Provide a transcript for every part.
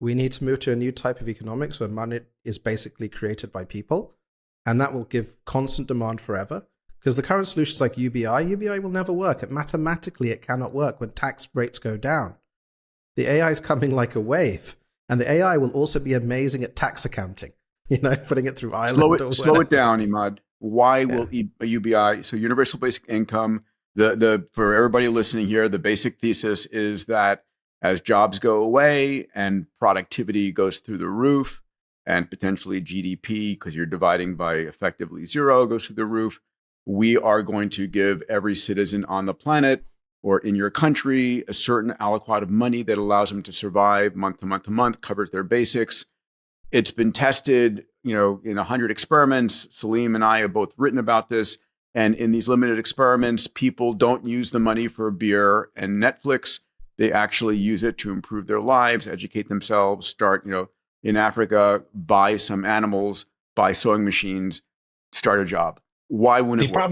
We need to move to a new type of economics where money is basically created by people, and that will give constant demand forever. Because the current solutions like UBI will never work. Mathematically, it cannot work when tax rates go down. The AI is coming like a wave, and the AI will also be amazing at tax accounting. Putting it through Ireland. Slow it down, Emad. Why will UBI, so universal basic income, for everybody listening here, the basic thesis is that as jobs go away and productivity goes through the roof, and potentially GDP, because you're dividing by effectively zero, goes through the roof, we are going to give every citizen on the planet or in your country a certain aliquot of money that allows them to survive month to month to month, covers their basics. It's been tested, in 100 experiments. Salim and I have both written about this. And in these limited experiments, people don't use the money for beer and Netflix. They actually use it to improve their lives, educate themselves, start, in Africa, buy some animals, buy sewing machines, start a job. Why wouldn't it work?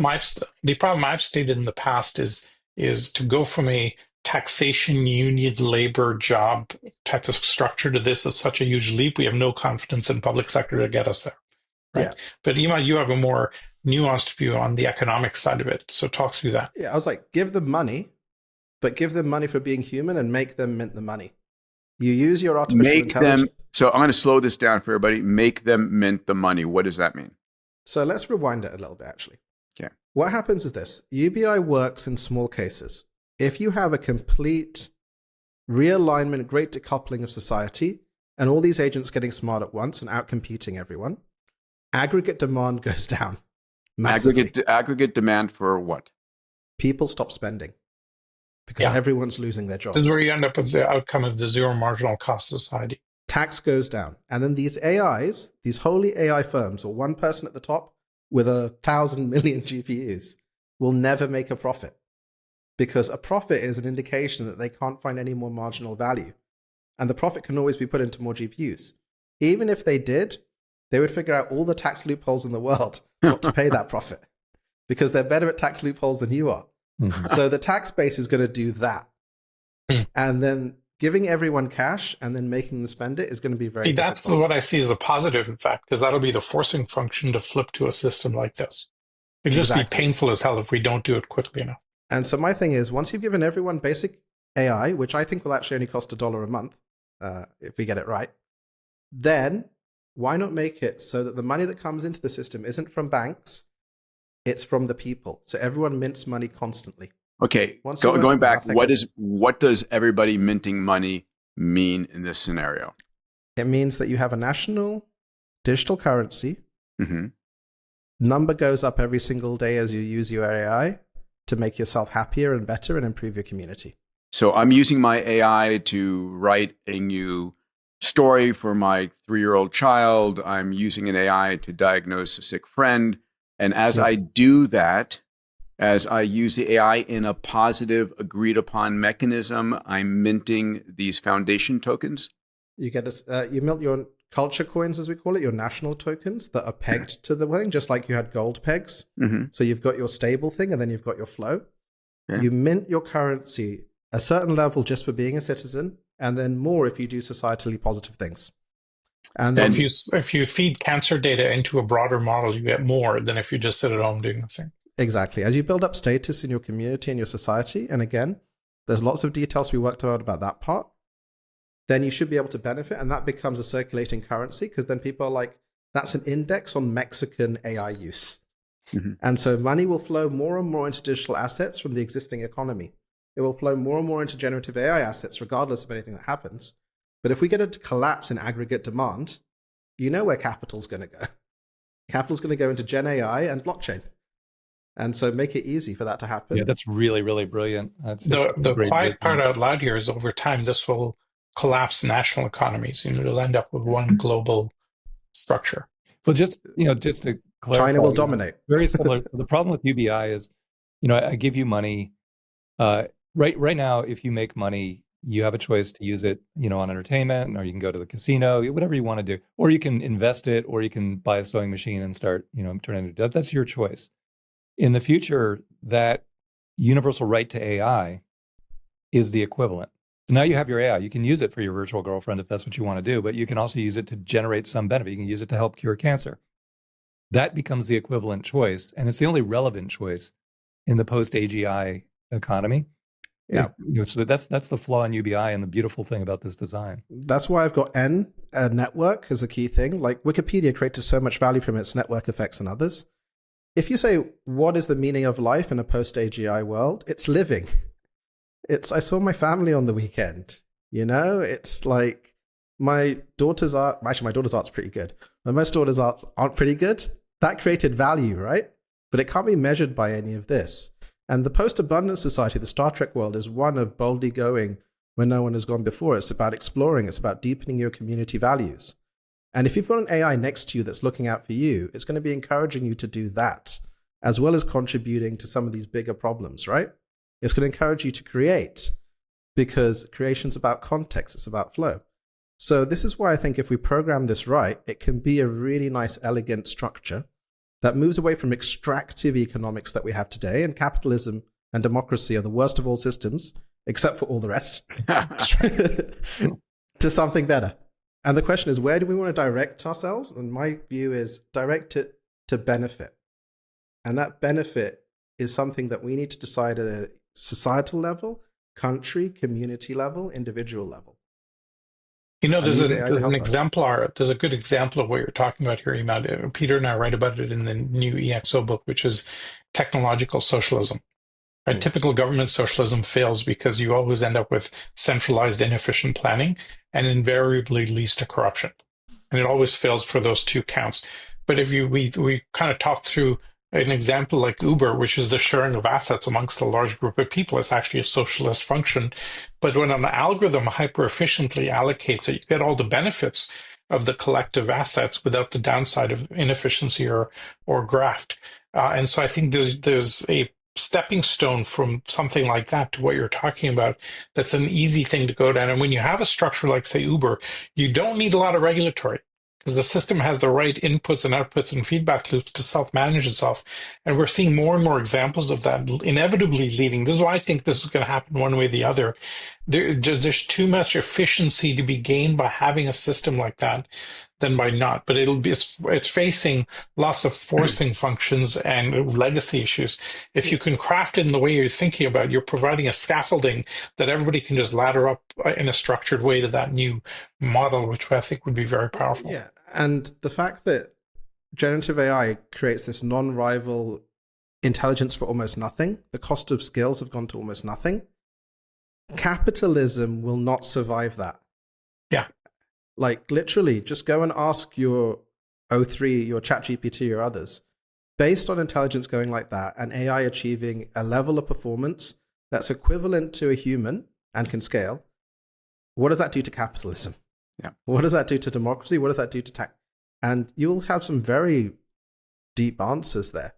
The problem I've stated in the past is to go from a taxation union labor job type of structure to this is such a huge leap. We have no confidence in public sector to get us there. Right? Yeah. But Emad, you have a more nuanced view on the economic side of it. So talk through that. Yeah, I was like, give them money, but give them money for being human and make them mint the money. You use your artificial intelligence. So I'm going to slow this down for everybody. Make them mint the money. What does that mean? So let's rewind it a little bit, actually. Okay. What happens is this. UBI works in small cases. If you have a complete realignment, great decoupling of society, and all these agents getting smart at once and outcompeting everyone, aggregate demand goes down massively. Aggregate demand for what? People stop spending because everyone's losing their jobs. This is where you end up with the outcome of the zero marginal cost society. Tax goes down. And then these AIs, these holy AI firms, or one person at the top with 1,000 million GPUs, will never make a profit. Because a profit is an indication that they can't find any more marginal value. And the profit can always be put into more GPUs. Even if they did, they would figure out all the tax loopholes in the world not to pay that profit. Because they're better at tax loopholes than you are. Mm-hmm. So the tax base is going to do that. And then giving everyone cash and then making them spend it is going to be very difficult. That's what I see as a positive, in fact, because that'll be the forcing function to flip to a system like this. It'll just be painful as hell if we don't do it quickly enough. And so my thing is, once you've given everyone basic AI, which I think will actually only cost $1 a month, if we get it right, then why not make it so that the money that comes into the system isn't from banks, it's from the people. So everyone mints money constantly. Okay, going back, what does everybody minting money mean in this scenario? It means that you have a national digital currency. Mm-hmm. Number goes up every single day as you use your AI to make yourself happier and better and improve your community. So I'm using my AI to write a new story for my 3-year-old child. I'm using an AI to diagnose a sick friend. And as I do that, as I use the AI in a positive, agreed upon mechanism, I'm minting these foundation tokens. You get you mint your culture coins, as we call it, your national tokens that are pegged to the thing, just like you had gold pegs. Mm-hmm. So you've got your stable thing and then you've got your flow. Yeah. You mint your currency a certain level just for being a citizen, and then more if you do societally positive things. And so if you feed cancer data into a broader model, you get more than if you just sit at home doing nothing. Exactly. As you build up status in your community and your society, and again, there's lots of details we worked out about that part, then you should be able to benefit, and that becomes a circulating currency, because then people are like, that's an index on Mexican AI use. Mm-hmm. And so money will flow more and more into digital assets from the existing economy. It will flow more and more into generative AI assets, regardless of anything that happens. But if we get a collapse in aggregate demand, you know where capital's going to go. Capital's going to go into Gen AI and blockchain. And so make it easy for that to happen. Yeah, that's really, really brilliant. The quiet part out loud here is over time, this will collapse national economies. It'll end up with one global structure. Well, just to clarify, China will dominate. Very similar. The problem with UBI is, I give you money. Right now, if you make money, you have a choice to use it, on entertainment, or you can go to the casino, whatever you want to do, or you can invest it, or you can buy a sewing machine and start, turn it into debt. That's your choice. In the future, that universal right to AI is the equivalent. So now you have your AI. You can use it for your virtual girlfriend if that's what you want to do, but you can also use it to generate some benefit. You can use it to help cure cancer. That becomes the equivalent choice, and it's the only relevant choice in the post-AGI economy. Yeah. So that's the flaw in UBI and the beautiful thing about this design. That's why I've got N, a network, as a key thing. Like Wikipedia created so much value from its network effects and others. If you say, what is the meaning of life in a post-AGI world? It's living. I saw my family on the weekend. It's like my daughter's art. Actually, my daughter's art's pretty good. But most daughters' arts aren't pretty good. That created value, right? But it can't be measured by any of this. And the post-abundance society, the Star Trek world, is one of boldly going where no one has gone before. It's about exploring. It's about deepening your community values. And if you've got an AI next to you that's looking out for you, it's going to be encouraging you to do that, as well as contributing to some of these bigger problems, right? It's going to encourage you to create, because creation's about context. It's about flow. So this is why I think if we program this right, it can be a really nice, elegant structure that moves away from extractive economics that we have today. And capitalism and democracy are the worst of all systems, except for all the rest, to something better. And the question is, where do we want to direct ourselves? And my view is direct it to benefit. And that benefit is something that we need to decide at a societal level, country, community level, individual level. There's an exemplar. There's a good example of what you're talking about here, Emad. Peter and I write about it in the new EXO book, which is technological socialism. Right? Typical government socialism fails because you always end up with centralized, inefficient planning, and invariably leads to corruption. And it always fails for those two counts. But if we kind of talk through an example like Uber, which is the sharing of assets amongst a large group of people, it's actually a socialist function. But when an algorithm hyper efficiently allocates it, you get all the benefits of the collective assets without the downside of inefficiency or graft. And so I think there's a stepping stone from something like that to what you're talking about. That's an easy thing to go down. And when you have a structure like, say, Uber, you don't need a lot of regulatory, because the system has the right inputs and outputs and feedback loops to self-manage itself. And we're seeing more and more examples of that inevitably leading. This is why I think this is going to happen one way or the other. There's too much efficiency to be gained by having a system like that than by not. But it's facing lots of forcing functions and legacy issues. If you can craft it in the way you're thinking about, you're providing a scaffolding that everybody can just ladder up in a structured way to that new model, which I think would be very powerful. Yeah, and the fact that generative AI creates this non-rival intelligence for almost nothing, the cost of skills have gone to almost nothing. Capitalism will not survive that. Yeah. Like literally, just go and ask your O3, your ChatGPT or others, based on intelligence going like that and AI achieving a level of performance that's equivalent to a human and can scale, what does that do to capitalism? Yeah. What does that do to democracy? What does that do to tech? And you'll have some very deep answers there.